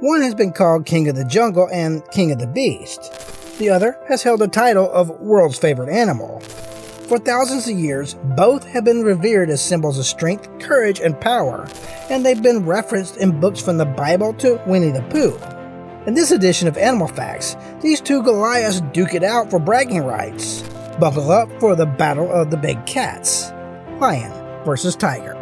One has been called King of the Jungle and King of the Beast. The other has held the title of World's Favorite Animal. For thousands of years, both have been revered as symbols of strength, courage, and power, and they've been referenced in books from the Bible to Winnie the Pooh. In this edition of Animal Facts, these two Goliaths duke it out for bragging rights. Buckle up for the battle of the big cats. Lion versus tiger.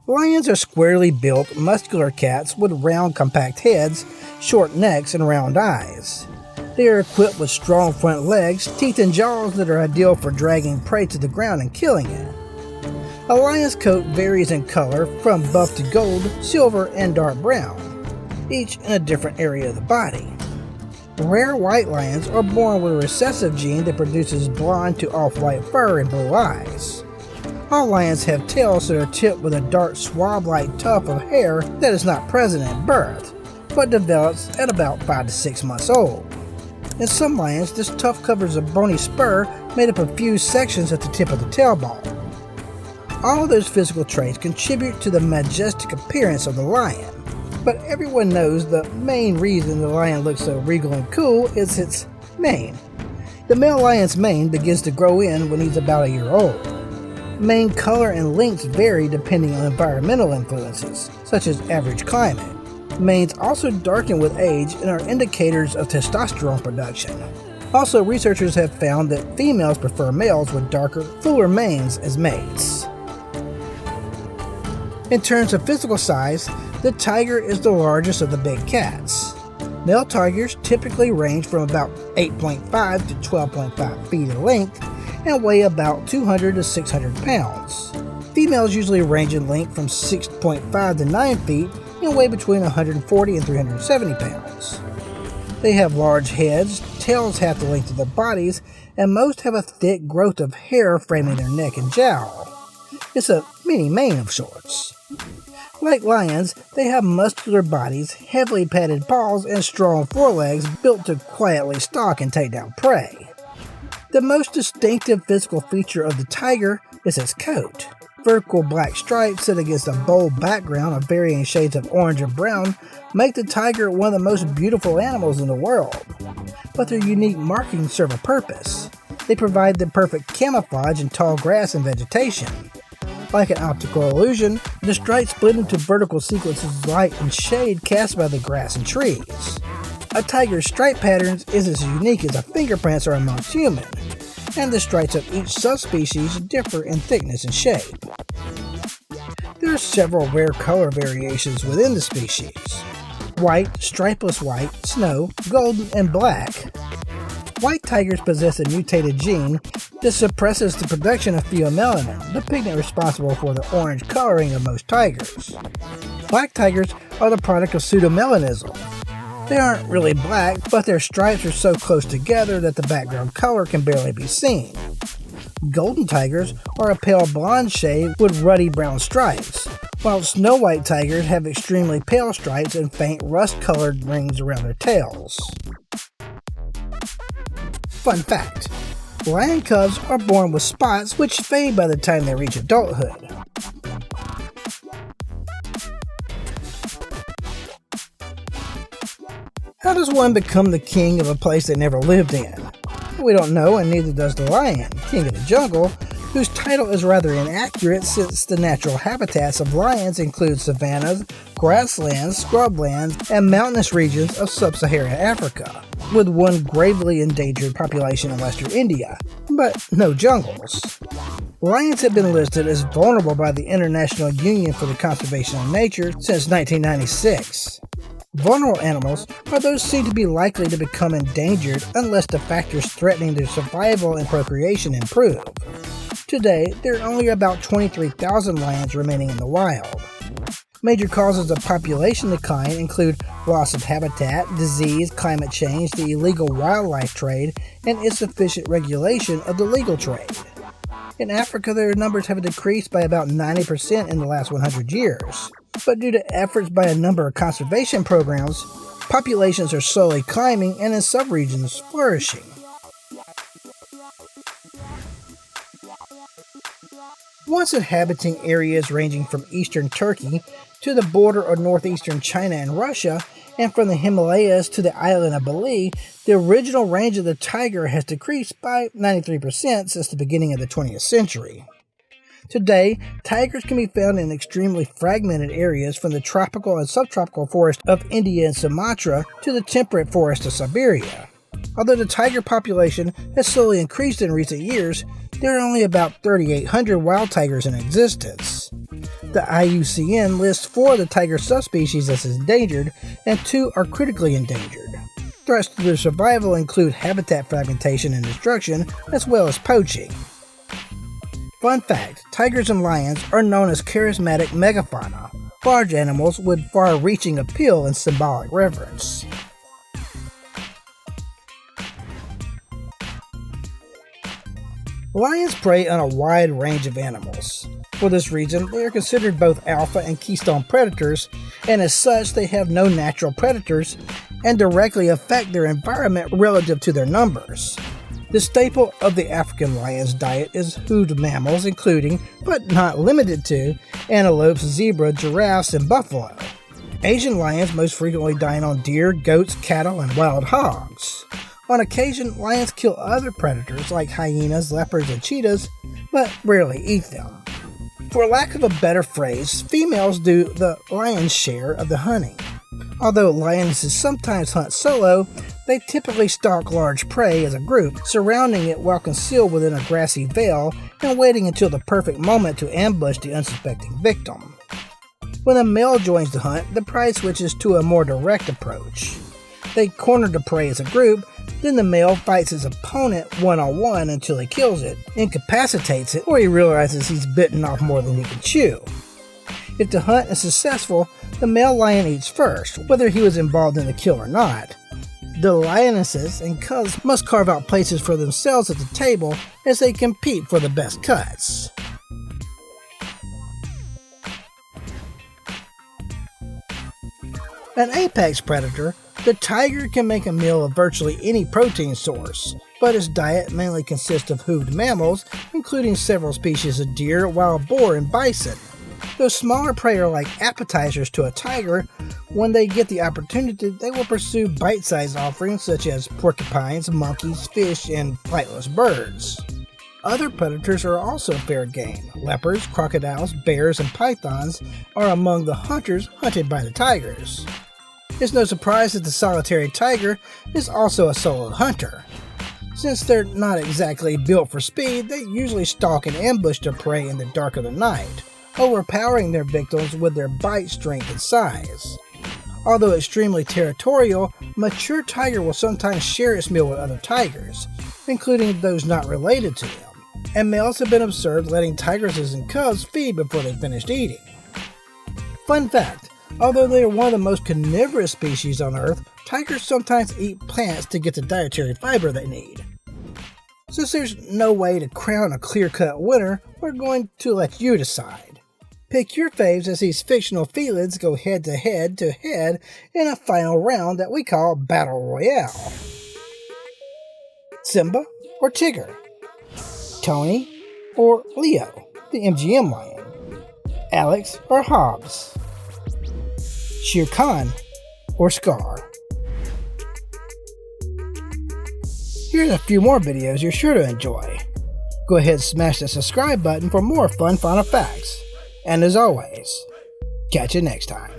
Lions are squarely built, muscular cats with round, compact heads, short necks, and round eyes. They are equipped with strong front legs, teeth, and jaws that are ideal for dragging prey to the ground and killing it. A lion's coat varies in color from buff to gold, silver, and dark brown, each in a different area of the body. Rare white lions are born with a recessive gene that produces blonde to off-white fur and blue eyes. All lions have tails that are tipped with a dark swab-like tuft of hair that is not present at birth, but develops at about 5 to 6 months old. In some lions, this tuft covers a bony spur made up of fused sections at the tip of the tailbone. All of those physical traits contribute to the majestic appearance of the lion, but everyone knows the main reason the lion looks so regal and cool is its mane. The male lion's mane begins to grow in when he's about a year old. Mane color and lengths vary depending on environmental influences, such as average climate. Manes also darken with age and are indicators of testosterone production. Also, researchers have found that females prefer males with darker, fuller manes as mates. In terms of physical size, the tiger is the largest of the big cats. Male tigers typically range from about 8.5 to 12.5 feet in length and weigh about 200 to 600 pounds. Females usually range in length from 6.5 to 9 feet and weigh between 140 and 370 pounds. They have large heads, tails half the length of their bodies, and most have a thick growth of hair framing their neck and jowl. It's a mini mane of sorts. Like lions, they have muscular bodies, heavily padded paws, and strong forelegs built to quietly stalk and take down prey. The most distinctive physical feature of the tiger is its coat. Vertical black stripes set against a bold background of varying shades of orange and brown make the tiger one of the most beautiful animals in the world. But their unique markings serve a purpose. They provide the perfect camouflage in tall grass and vegetation. Like an optical illusion, the stripes split into vertical sequences of light and shade cast by the grass and trees. A tiger's stripe patterns is as unique as the fingerprints are amongst humans, and the stripes of each subspecies differ in thickness and shape. There are several rare color variations within the species: white, stripeless white, snow, golden, and black. White tigers possess a mutated gene that suppresses the production of pheomelanin, the pigment responsible for the orange coloring of most tigers. Black tigers are the product of pseudomelanism. They aren't really black, but their stripes are so close together that the background color can barely be seen. Golden tigers are a pale blonde shade with ruddy brown stripes, while snow white tigers have extremely pale stripes and faint rust-colored rings around their tails. Fun fact: lion cubs are born with spots which fade by the time they reach adulthood. How does one become the king of a place they never lived in? We don't know, and neither does the lion, king of the jungle, whose title is rather inaccurate since the natural habitats of lions include savannas, grasslands, scrublands, and mountainous regions of sub-Saharan Africa, with one gravely endangered population in western India, but no jungles. Lions have been listed as vulnerable by the International Union for the Conservation of Nature since 1996. Vulnerable animals are those seen to be likely to become endangered unless the factors threatening their survival and procreation improve. Today, there are only about 23,000 lions remaining in the wild. Major causes of population decline include loss of habitat, disease, climate change, the illegal wildlife trade, and insufficient regulation of the legal trade. In Africa, their numbers have decreased by about 90% in the last 100 years. But due to efforts by a number of conservation programs, populations are slowly climbing and in some regions flourishing. once inhabiting areas ranging from eastern Turkey to the border of northeastern China and Russia, and from the Himalayas to the island of Bali, the original range of the tiger has decreased by 93% since the beginning of the 20th century. Today, tigers can be found in extremely fragmented areas from the tropical and subtropical forest of India and Sumatra to the temperate forest of Siberia. Although the tiger population has slowly increased in recent years, there are only about 3,800 wild tigers in existence. The IUCN lists 4 of the tiger subspecies as endangered, and 2 are critically endangered. Threats to their survival include habitat fragmentation and destruction, as well as poaching. Fun fact, tigers and lions are known as charismatic megafauna, large animals with far-reaching appeal and symbolic reverence. Lions prey on a wide range of animals. For this reason, they are considered both alpha and keystone predators, and as such, they have no natural predators and directly affect their environment relative to their numbers. The staple of the African lion's diet is hoofed mammals, including, but not limited to, antelopes, zebra, giraffes, and buffalo. Asian lions most frequently dine on deer, goats, cattle, and wild hogs. On occasion, lions kill other predators like hyenas, leopards, and cheetahs, but rarely eat them. For lack of a better phrase, females do the lion's share of the hunting. Although lionesses sometimes hunt solo, they typically stalk large prey as a group, surrounding it while concealed within a grassy veil and waiting until the perfect moment to ambush the unsuspecting victim. When a male joins the hunt, the pride switches to a more direct approach. They corner the prey as a group, then the male fights his opponent one-on-one until he kills it, incapacitates it, or he realizes he's bitten off more than he can chew. If the hunt is successful, the male lion eats first, whether he was involved in the kill or not. The lionesses and cubs must carve out places for themselves at the table as they compete for the best cuts. An apex predator, the tiger can make a meal of virtually any protein source, but its diet mainly consists of hoofed mammals, including several species of deer, wild boar, and bison. Though smaller prey are like appetizers to a tiger, when they get the opportunity, they will pursue bite-sized offerings such as porcupines, monkeys, fish, and flightless birds. Other predators are also fair game. Leopards, crocodiles, bears, and pythons are among the hunters hunted by the tigers. It's no surprise that the solitary tiger is also a solo hunter. Since they're not exactly built for speed, they usually stalk and ambush their prey in the dark of the night, overpowering their victims with their bite strength and size. Although extremely territorial, mature tiger will sometimes share its meal with other tigers, including those not related to them, and males have been observed letting tigresses and cubs feed before they finished eating. Fun fact, although they are one of the most carnivorous species on Earth, tigers sometimes eat plants to get the dietary fiber they need. Since there's no way to crown a clear-cut winner, we're going to let you decide. Pick your faves as these fictional felines go head-to-head in a final round that we call Battle Royale. Simba or Tigger? Tony or Leo, the MGM lion? Alex or Hobbs? Shere Khan or Scar? Here's a few more videos you're sure to enjoy. Go ahead and smash the subscribe button for more fun fauna facts. And as always, catch you next time.